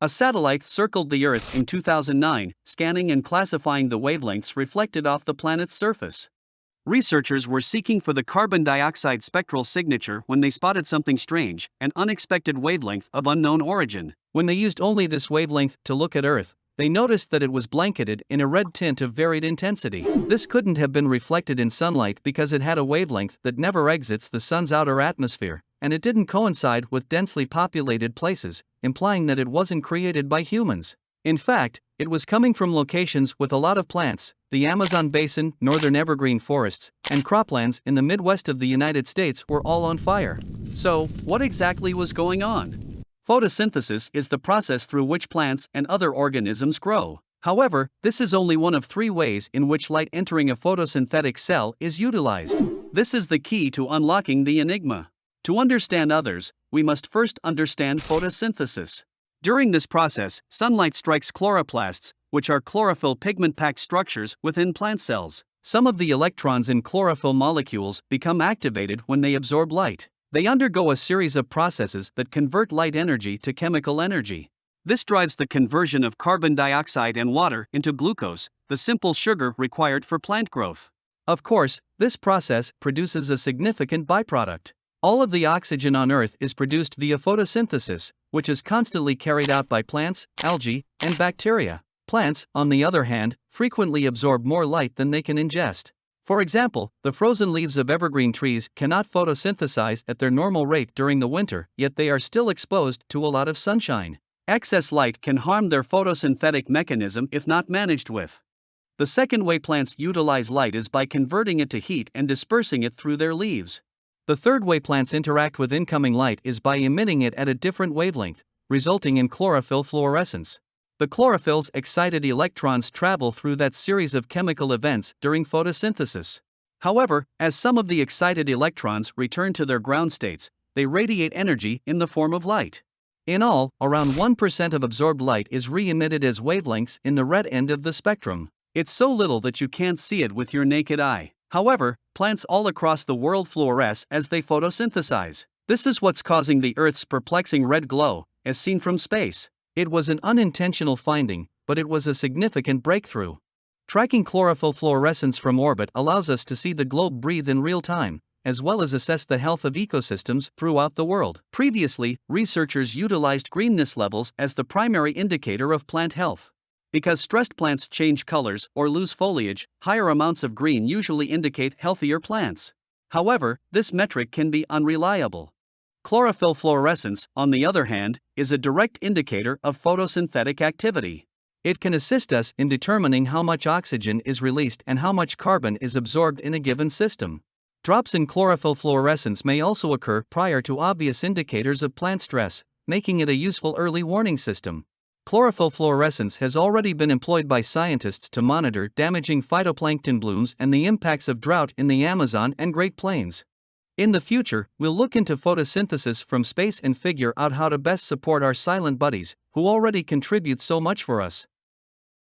A satellite circled the Earth in 2009, scanning and classifying the wavelengths reflected off the planet's surface. Researchers were seeking for the carbon dioxide spectral signature when they spotted something strange, an unexpected wavelength of unknown origin. When they used only this wavelength to look at Earth, they noticed that it was blanketed in a red tint of varied intensity. This couldn't have been reflected in sunlight because it had a wavelength that never exits the sun's outer atmosphere, and it didn't coincide with densely populated places, implying that it wasn't created by humans. In fact, it was coming from locations with a lot of plants, the Amazon basin, northern evergreen forests, and croplands in the Midwest of the United States were all on fire. So, what exactly was going on? Photosynthesis is the process through which plants and other organisms grow. However, this is only one of 3 ways in which light entering a photosynthetic cell is utilized. This is the key to unlocking the enigma. To understand others, we must first understand photosynthesis. During this process, sunlight strikes chloroplasts, which are chlorophyll pigment-packed structures within plant cells. Some of the electrons in chlorophyll molecules become activated when they absorb light. They undergo a series of processes that convert light energy to chemical energy. This drives the conversion of carbon dioxide and water into glucose, the simple sugar required for plant growth. Of course, this process produces a significant byproduct. All of the oxygen on Earth is produced via photosynthesis, which is constantly carried out by plants, algae, and bacteria. Plants, on the other hand, frequently absorb more light than they can ingest. For example, the frozen leaves of evergreen trees cannot photosynthesize at their normal rate during the winter, yet they are still exposed to a lot of sunshine. Excess light can harm their photosynthetic mechanism if not managed with. The second way plants utilize light is by converting it to heat and dispersing it through their leaves. The third way plants interact with incoming light is by emitting it at a different wavelength, resulting in chlorophyll fluorescence. The chlorophyll's excited electrons travel through that series of chemical events during photosynthesis. However, as some of the excited electrons return to their ground states, they radiate energy in the form of light. In all, around 1% of absorbed light is re-emitted as wavelengths in the red end of the spectrum. It's so little that you can't see it with your naked eye. However, plants all across the world fluoresce as they photosynthesize. This is what's causing the Earth's perplexing red glow, as seen from space. It was an unintentional finding, but it was a significant breakthrough. Tracking chlorophyll fluorescence from orbit allows us to see the globe breathe in real time, as well as assess the health of ecosystems throughout the world. Previously, researchers utilized greenness levels as the primary indicator of plant health. Because stressed plants change colors or lose foliage, higher amounts of green usually indicate healthier plants. However, this metric can be unreliable. Chlorophyll fluorescence, on the other hand, is a direct indicator of photosynthetic activity. It can assist us in determining how much oxygen is released and how much carbon is absorbed in a given system. Drops in chlorophyll fluorescence may also occur prior to obvious indicators of plant stress, making it a useful early warning system. Chlorophyll fluorescence has already been employed by scientists to monitor damaging phytoplankton blooms and the impacts of drought in the Amazon and Great Plains. In the future, we'll look into photosynthesis from space and figure out how to best support our silent buddies, who already contribute so much for us.